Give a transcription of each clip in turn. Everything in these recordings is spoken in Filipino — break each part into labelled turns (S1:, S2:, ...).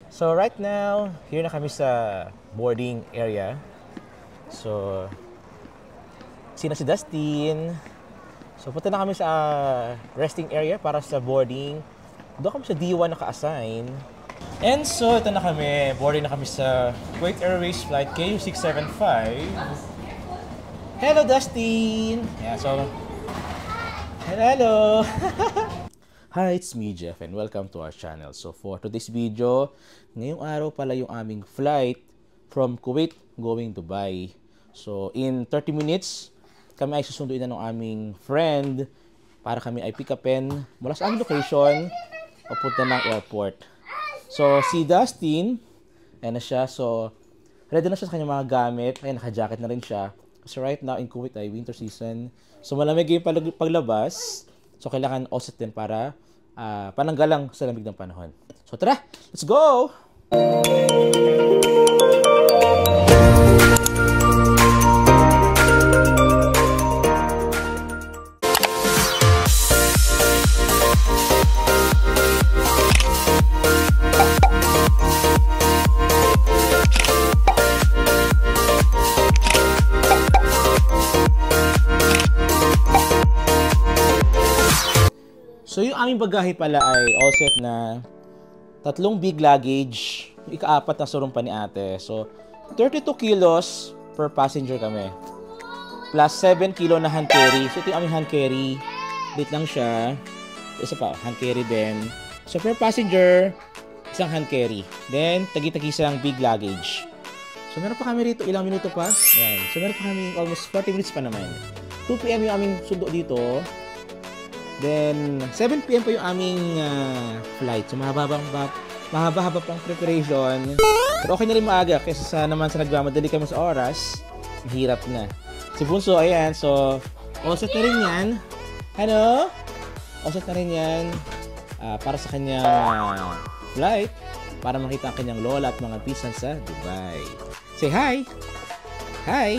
S1: So right now, here na kami sa boarding area. So, sina si Dustin. So, punta na kami sa resting area para sa boarding. Doon kami sa D1 naka-assign. And so, ito na kami. Boarding na kami sa Kuwait Airways flight KU675. Hello, Dustin! Yeah, so, hello! Hi, it's me, Jeff, and welcome to our channel. So, for today's video, ngayong araw pala yung aming flight from Kuwait going Dubai. So, in 30 minutes, kami ay susunduin na ng aming friend para kami ay pick-upin mula sa aming location papunta ng airport. So, si Dustin, ayan na siya. So, ready na siya sa kanyang mga gamit. Ayan, naka-jacket na rin siya. So, right now in Kuwait ay winter season. So, malamig yung paglabas. So, kailangan offset din para pananggalang sa lamig ng panahon. So, tara! Let's go! So, yung aming bagahe pala ay all set na 3 big luggage, ika-4 na surumpa ni ate. So, 32 kilos per passenger kami. Plus 7 kilo na hand carry. So, ito yung aming hand carry. Lit lang siya. Isa pa, hand carry din. So, per passenger, isang hand carry. Then, tagi-tagi isang big luggage. So, meron pa kami rito. Ilang minuto pa? Yan. So, meron pa kami almost 40 minutes pa naman. 2 PM yung aming sundo dito. Then, 7 PM pa yung aming flight. So, mahaba-haba pang preparation. Pero okay na rin maaga kasi naman sa nagmamadali kami sa oras, mahirap na. Si Bunso, ayan. So, all set na rin yan. Ano? All set na rin yan para sa kanyang flight. Para makita ang kanyang lola at mga pisan sa Dubai. Say hi! Hi!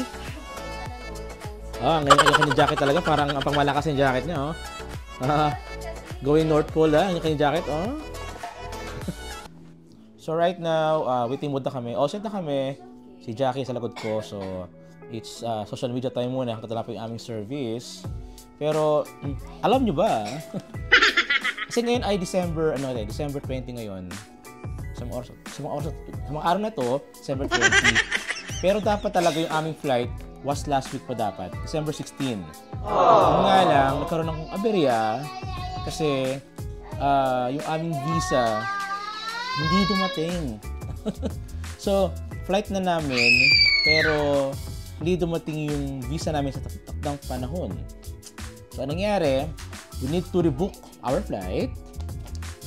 S1: Oh, ngayon yung kanyang jacket talaga. Parang ang pangmalakas yung jacket niya, oh. Going North Pole, yung kanyang jacket, oh. So right now, waiting mode na kami. All set na kami. Si Jackie sa likod ko. So, it's social media time muna. Katala pa yung aming service. Pero, alam nyo ba? Kasi ngayon ay December 20 ngayon. Sa mga araw na to, December 20. Pero dapat talaga yung aming flight was last week pa dapat. December 16. Kung nga lang, nagkaroon ng aberya kasi yung aming visa hindi dumating. So, flight na namin pero hindi dumating yung visa namin sa takdang panahon. So, anong nangyari? We need to rebook our flight.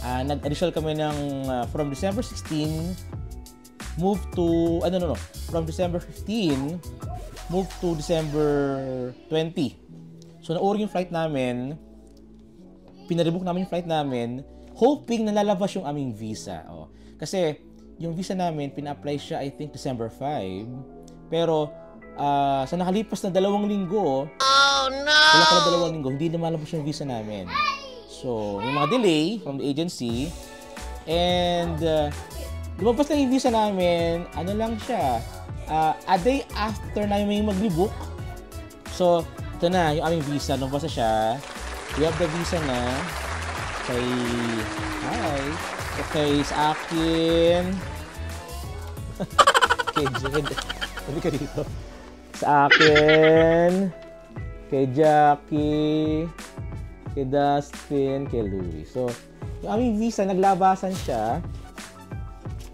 S1: Nag-additional kami ng from December 16 move to, from December 15 move to December 20. So, na-order yung flight namin. Pinarebook namin yung flight namin, hoping na lalabas yung aming visa. Oh. Kasi, yung visa namin, pina-apply siya, I think, December 5. Pero, sa nakalipas na 2 linggo, wala pala 2 linggo, hindi lumalabas yung visa namin. So, may mga delay from the agency. And, lumabas lang yung visa namin, ano lang siya, a day after namin mag-rebook. So, ito na, yung aming visa. Lumabas na siya. We have the visa na. Kay, hi. Okay, sa akin. Kay Jed. Sabi ka dito. Sa akin. Kay Jackie. Kay Dustin. Kay Louie. So, yung aming visa, naglabasan siya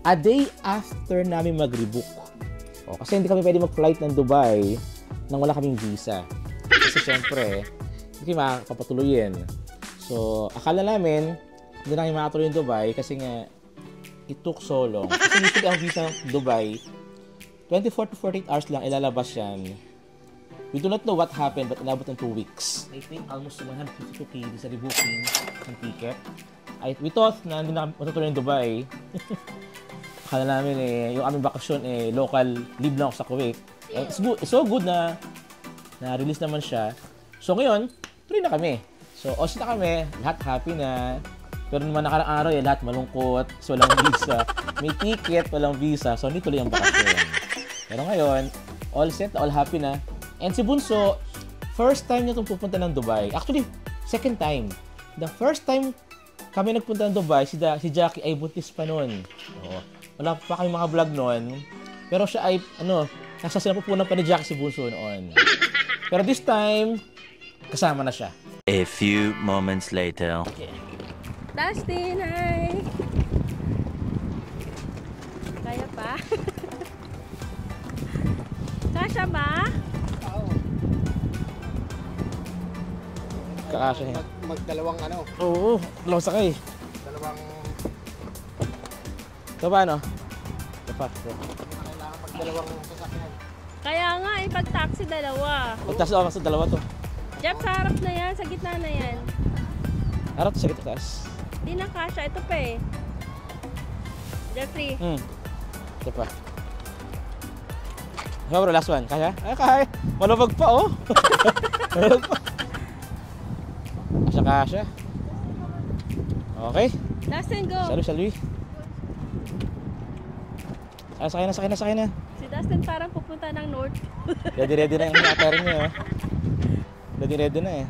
S1: a day after namin mag-rebook. O, kasi hindi kami pwede mag-flight ng Dubai nang wala kaming visa. Kasi syempre, hindi makakapatuloyin. So, akala namin, hindi na kami makatuloy ng Dubai kasi nga, it took so long. Kasi usually ang visa ng Dubai, 24 to 48 hours lang ilalabas yan. We do not know what happened but inabot ng 2 weeks. I think almost 152K sa rebooking ng ticket. We thought na hindi na matutuloy ng Dubai. Akala namin yung aming bakasyon local leave lang ako sa Kuwait. It's so good na na-release naman siya. So ngayon, tuloy na kami. So, all set na kami, lahat happy na. Pero naman nakarang araw, lahat malungkot, so walang visa. May ticket, walang visa, so hindi tuloy ang bakasyon. Pero ngayon, all set, all happy na. And si Bunso, first time niya itong pupunta ng Dubai. Actually, second time. The first time kami nagpunta ng Dubai, si Jackie ay buntis pa noon. So, wala pa kayong mga vlog noon. Pero siya ay, nasa sinapupunan pa ni Jackie si Bunso noon. Pero this time, kasama na siya.
S2: A few moments later.
S1: Okay.
S3: Dustin, hi! Kaya pa? Kasha ba?
S1: Kakasya niya.
S4: Magdalawang
S1: Oo, dalawang sakay.
S4: dalawang
S1: Ito ba, no? Dapat.
S4: kailangan magdalawang sasakyan.
S3: Kaya nga, pag-taxi dalawa.
S1: Pagtas ako sa dalawa to.
S3: Jeff, sa harap na yan, sa gitna na yan.
S1: Harap to sa gitna taas.
S3: Di na kasha, ito pa eh. Jeffrey.
S1: Ito pa. Ikaw bro, last one. Kaya? Ay, kaya. Malubag pa, oh. Malubag pa. Kasya. Okay.
S3: Dustin, go!
S1: Shall we? Sakay na.
S3: Si Dustin parang pupunta ng north.
S1: Ready na yung matter niya, oh. Ready na eh.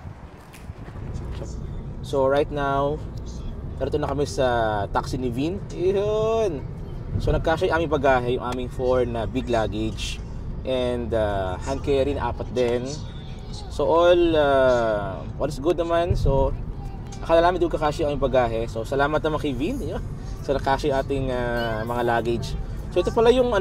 S1: So right now, narito na kami sa taxi ni Vin. Yun. So nagkasya yung aming bagahe, yung aming 4 na big luggage. And hand carry na 4 din. So all is good naman. So akala namin doon kakasya yung aming bagahe. So salamat naman kay Vin. Yun. So nakasya yung ating mga luggage. So ito pala yung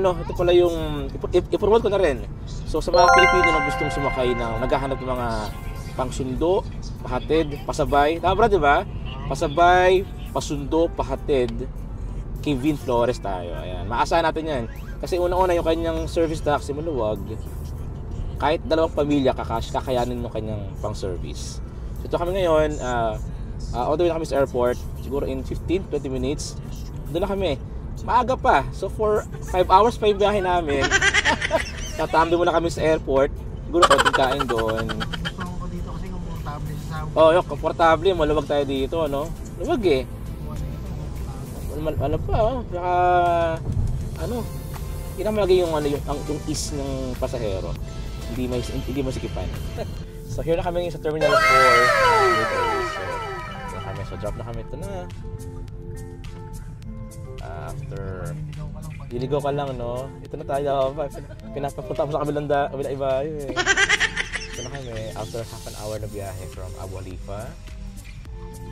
S1: i-promote ko na rin. So sa mga Pilipino na gustong sumakay na naghahanap ng mga pangsundo, pahatid, pasabay. Tama ba, di ba? Pasabay, pasundo, pahatid. Kay Vin Flores tayo. Ayan. Maasahan natin yan. Kasi una-una yung kanyang service taxi maluwag. Kahit dalawang pamilya kakayanin ng kanyang pang-service. So ito kami ngayon, all the way na kami sa airport. Siguro in 15-20 minutes. Doon na kami. Maaga pa. So for 5 hours pa yung biyahe namin. Tatambi muna kami sa airport. Siguro konting kain doon.
S4: Gusto ko dito kasi komportable sa
S1: Oh, komportable. Maluwag tayo dito, ano? Luwag eh. Ano pa, oh. Saka, yun ang malagay yung ease ng pasahero. Hindi masikipan. So here na kami ngayon sa Terminal 4. So drop na kami. Ito na. After diligaw ka lang, no? Ito na tayo. Pinapapunta mo sa kabilang iba yun eh. Ito na kami. After half an hour na biyahe from Abu Halifa.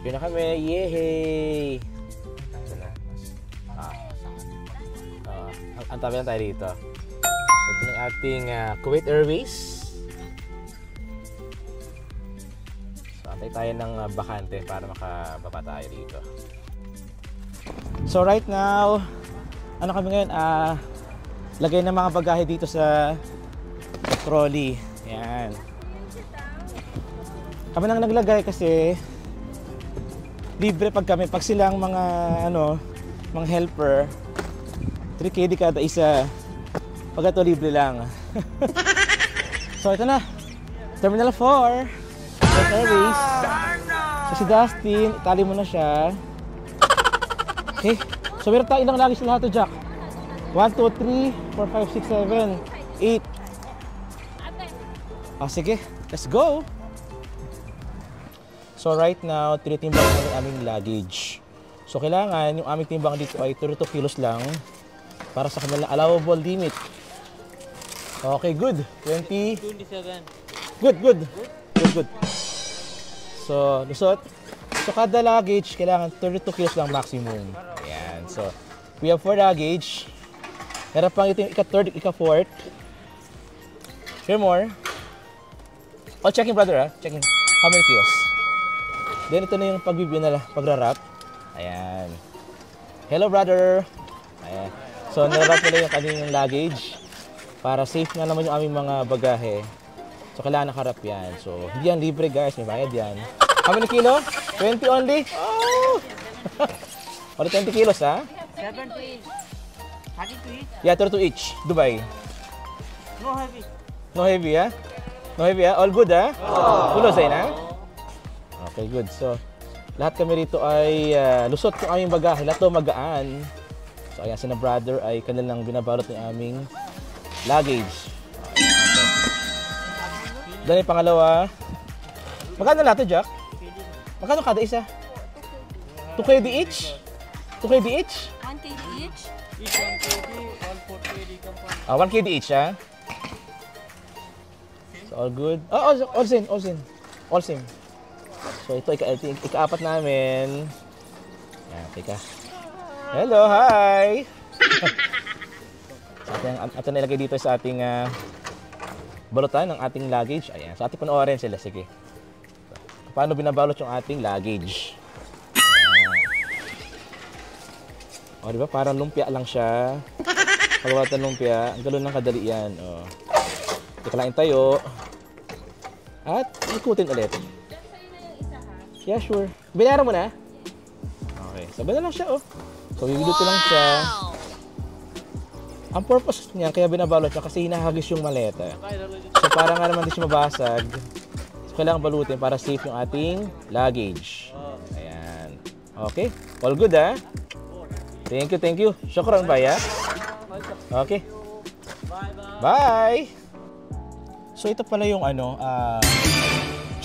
S1: Ito na kami. Yehey! Ito na. Ang tabi lang tayo dito. So ito na yung ating Kuwait Airways. So antay tayo ng bakante para makababa tayo dito. So right now, kami ngayon, lagay ng mga bagahe dito sa trolley. Yan. Kami nang naglagay kasi libre pag silang mga mga helper, 3KD kada isa. Pag ito libre lang. So ito na, Terminal 4 Airways. So si Dustin, itali mo na siya. Okay, so meron tayo ilang luggage lahat to, Jack? 1, 2, 3, 4, 5, 6, 7, 8. Oh, sige, let's go! So right now, tinitimbang namin aming luggage. So kailangan yung aming timbang dito ay 32 kilos lang para sa kanilang allowable limit. Okay, good. 27. Good. So, lusot. So kada luggage, kailangan 32 kilos lang maximum. Ayan. So, we have 4 luggage. Meron pang ito yung ika-third, ika-fourth. 3 more. Oh, checking brother, checking. How many kilos? Then ito na yung pagbibigyan nila, pagra-wrap. Ayan. Hello brother. Ayan. So, nirap nila yung kanilang luggage para safe na naman yung aming mga bagahe. So, kailangan nakarap yan. So, hindi yan libre guys, may bayad yan. How many kilo? 20 only? Oh! Only 20 kilos, ha?
S5: 7 to each. 30 to each?
S1: Yeah, 32 each. Dubai.
S5: No heavy.
S1: No heavy, ha? No heavy, ha? All good, ha? Tulo sa'yo na? Okay, good. So, Lahat kami rito ay lusot ng aming bagahe. Lahat daw magaan. So ayan, sina brother ay kanilang binabalot ng aming luggage. Then yung pangalawa. Magkano lahat ito, Jack? Magkano kada isa? 2 KD each? 2 KD each?
S3: 1 kg each?
S1: 1 KD each, ha? So, all good. Oh, all same. So, ito, ika-apat namin. Yan, teka. Hello, hi! So, ito na ilagay dito sa ating balutan ng ating luggage. Ayan, so ating panoorin sila, sige. Paano binabalot yung ating luggage? O, diba? Parang lumpia lang siya. Pagbabalot ng lumpia, ang gano'n ng kadali yan. O. Ikalain tayo. At ikutin ulit. Yeah, sure. Binayaran mo na? Okay. Sabi na lang siya, oh. So, bibuluto lang siya. Ang purpose niya, kaya binabalot siya kasi hinahagis yung maleta. So, para nga naman di siya mabasag. So, kailangan balutin para safe yung ating luggage. Ayan. Okay. All good, ha? Thank you. Shukran, baya. Okay. Bye! So, ito pala yung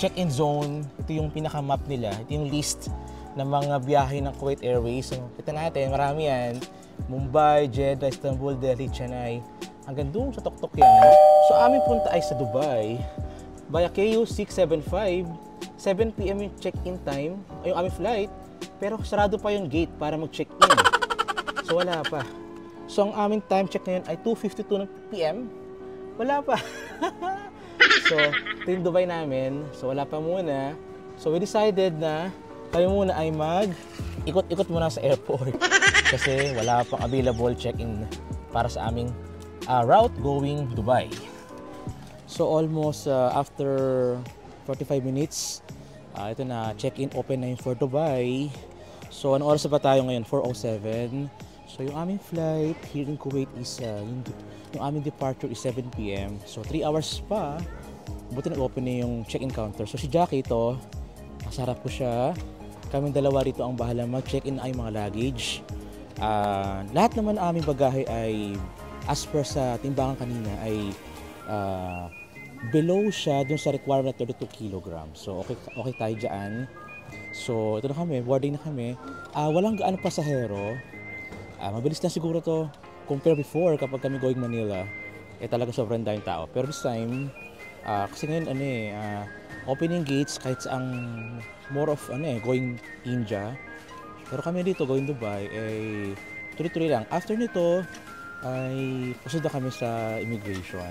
S1: check-in zone. Ito yung pinaka-map nila. Ito yung list ng mga biyahe ng Kuwait Airways. So, kita natin, marami yan. Mumbai, Jeddah, Istanbul, Delhi, Chennai. Hanggang doon sa tuktok yan. So, aming punta ay sa Dubai. Via KU 675. 7 PM yung check-in time. Ay, yung aming flight. Pero sarado pa yung gate para mag-check-in. So, wala pa. So, ang aming time check ngayon ay 2:52 PM. Wala pa. So, ito yung Dubai namin. So, wala pa muna. So, we decided na kami muna ay ikot-ikot muna sa airport. Kasi wala pang available check-in para sa aming route going Dubai. So, almost after 45 minutes, ito na, check-in open na yung for Dubai. So, ano oras pa tayo ngayon? 4:07. So, yung aming flight here in Kuwait is, yung aming departure is 7 PM. So, 3 hours pa. Buti nag-open na yung check-in counter. So, si Jackie ito, masarap ko siya. Kaming dalawa rito ang bahala mag-check-in ay mga luggage. Lahat naman aming bagahe ay, as per sa timbangan kanina, ay below siya dun sa requirement 32 kilograms. So, okay tayo dyan. So, ito na kami, boarding na kami. Walang gaano pasahero. Mabilis na siguro to compare before kapag kami going Manila. Talaga sobrang daming tao. Pero this time, kasi ngayon opening gates kahit sa ang more of going India. Pero kami dito going Dubai tuloy-tuloy lang. After nito ay proceed na kami sa immigration.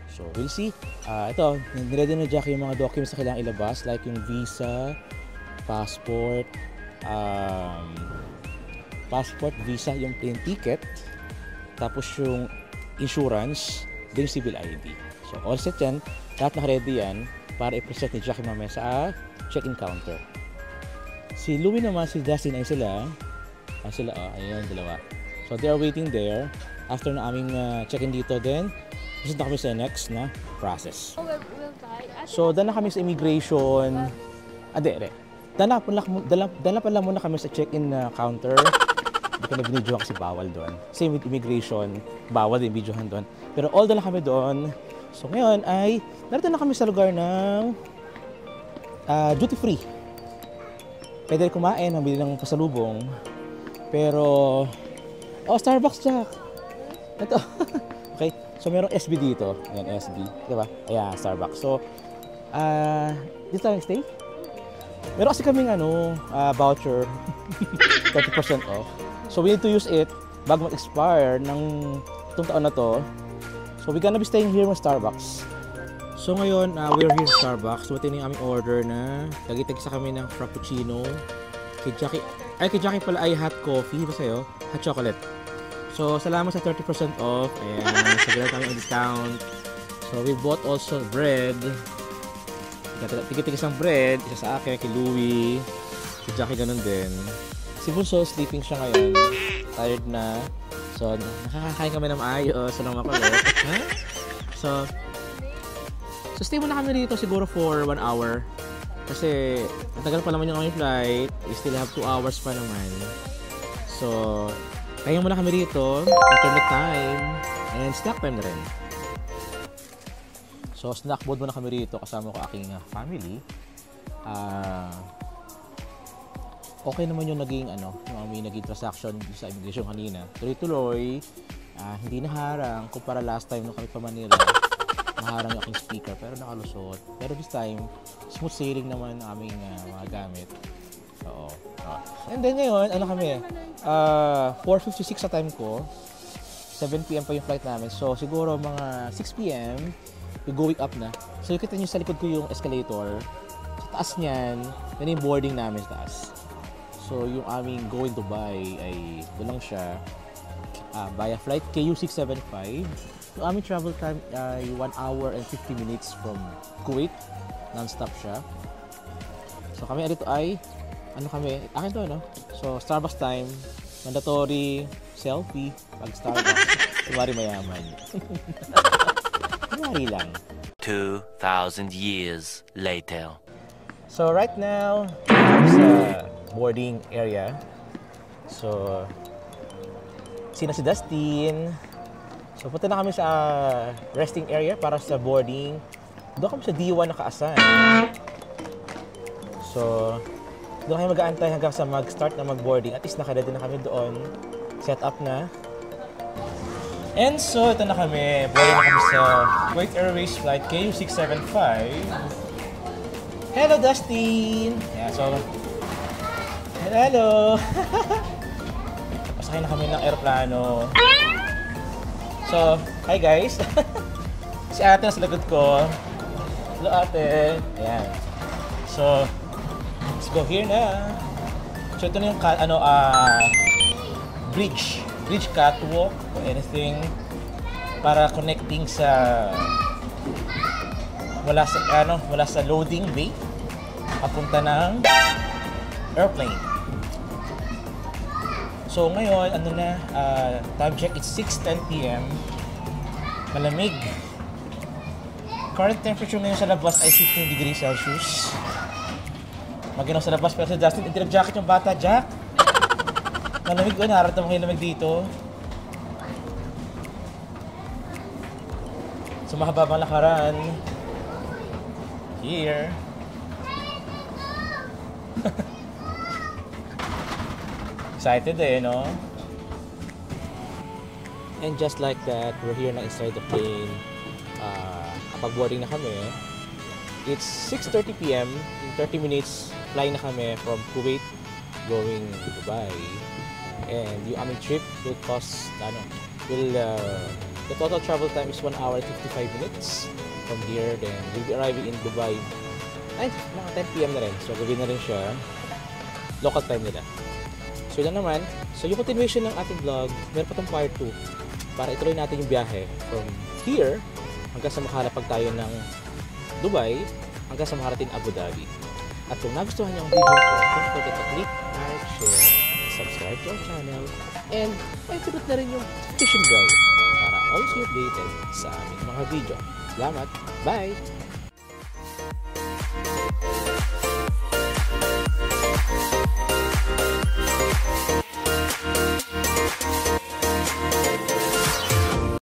S1: So we'll see. Ito, niready na Jackie yung mga documents na kailangan ilabas like yung visa, passport, visa, yung plane ticket, tapos yung insurance, then yung civil ID. So, all set yan. Lahat naka-ready yan para i-present ni Jackie mamaya sa check-in counter. Si Louie naman, si Dustin ay sila. Ayun, dalawa. So, they are waiting there. After na aming check-in dito, then, proceed na kami sa next na process. So, dala kami sa immigration. Dala pa lang muna kami sa check-in counter. Hindi ko na binidyohan kasi bawal doon. Same with immigration, bawal din binidyohan doon. Pero all dala kami doon. So ngayon ay, narito na kami sa lugar ng duty free. Pwede rin kumain, mabili ng pasalubong. Pero, Starbucks, Jack. Ito. Okay, so merong SB dito. Ayan, SB. Diba? Ayan, Starbucks. So, dito tayo stay. Meron kasi kaming voucher, 30% off. So we need to use it bago mag-expire ng itong taon na to. So we're gonna be staying here with Starbucks. So ngayon, we're here sa Starbucks. So ito yung aming order na tagi-tagisa kami ng frappuccino. Kay Jackie pala ay hot coffee. Ba sa'yo? Hot chocolate. So salamat sa 30% off. Ayan, sagala kami ang discount. So we bought also bread. Tigit-tigis ang bread, isa sa akin, kay Louie, si Jackie ganun din. Si Bunso, sleeping siya ngayon, tired na. So, nakakakain kami ng maayos, ng makulit. So stay muna kami dito siguro for 1 hour. Kasi, matagal pa naman yung aming flight. We still have 2 hours pa naman. So, kaya muna kami rito. Internet time. And snack time na rin. So, snack mode muna kami rito kasama ko aking family. Okay naman yung naging naging transaction sa immigration kanina. Tuloy-tuloy, hindi naharang kumpara last time nung kami pa Manila. Naharang yung aking speaker pero nakalusot. Pero this time, smooth sailing naman ang aming mga gamit. Oo. And then ngayon, 4:56 sa time ko. 7 PM pa yung flight namin. So siguro mga 6 PM, we're going up na. So kita nyo sa likod ko yung escalator. Sa taas niyan, yan yung boarding namin sa taas. So yung aming going to Dubai ay ito lang siya. Via flight KU675. Yung aming travel time ay 1 hour and 50 minutes from Kuwait. Non-stop siya. So kami dito ay akin to So Starbucks time, mandatory selfie pag Starbucks. Kumari mayaman. Kumari lang.
S2: 2,000 years later.
S1: So right now, sa boarding area. So sino si Dustin? So punta na kami sa resting area para sa boarding. Doon kami sa D1 nakaasan. So doon kami mag-aantay hanggang sa mag-start na mag-boarding. At least naka-ready na kami doon. Set up na. And so, ito na kami. Boarding na kami sa Kuwait Airways flight KU675. Hello, Dustin! Yeah, so, hello! Pasakay na kami ng aeroplano. So, hi guys! Si ate nasa likod ko. Hello, ate! Ayan. So, let's go here na. So ito na yung bridge catwalk or anything para connecting sa wala sa loading bay papunta ng airplane. So ngayon time check, it's 6:10 PM. Malamig. Current temperature ngayon sa labas ay 15 degrees Celsius. Maginaw sa labas pero si Justin, hindi nag-jacket yung bata, Jack. Malamig ko, nararamdaman ko yung lamig dito. So mahababang lakaran. Here. Excited no? And just like that, we're here na inside the plane. Kapag boarding na kami, it's 6:30 PM. In 30 minutes, fly na kami from Kuwait going to Dubai. And yung aming trip will cost, the total travel time is 1 hour and 55 minutes from here. Then we'll be arriving in Dubai ay mga 10 PM na rin. So gabi na rin siya. Local time nila. So yun naman. So yung continuation ng ating vlog, meron pa tong part 2 para ituloy natin yung biyahe from here hanggang sa makalapag tayo ng Dubai hanggang sa makarating Abu Dhabi. At kung nagustuhan niyo ang video ko, don't forget to click, like, share, subscribe to our channel, and pindot na rin yung notification bell para always be updated sa aming mga video. Salamat! Bye!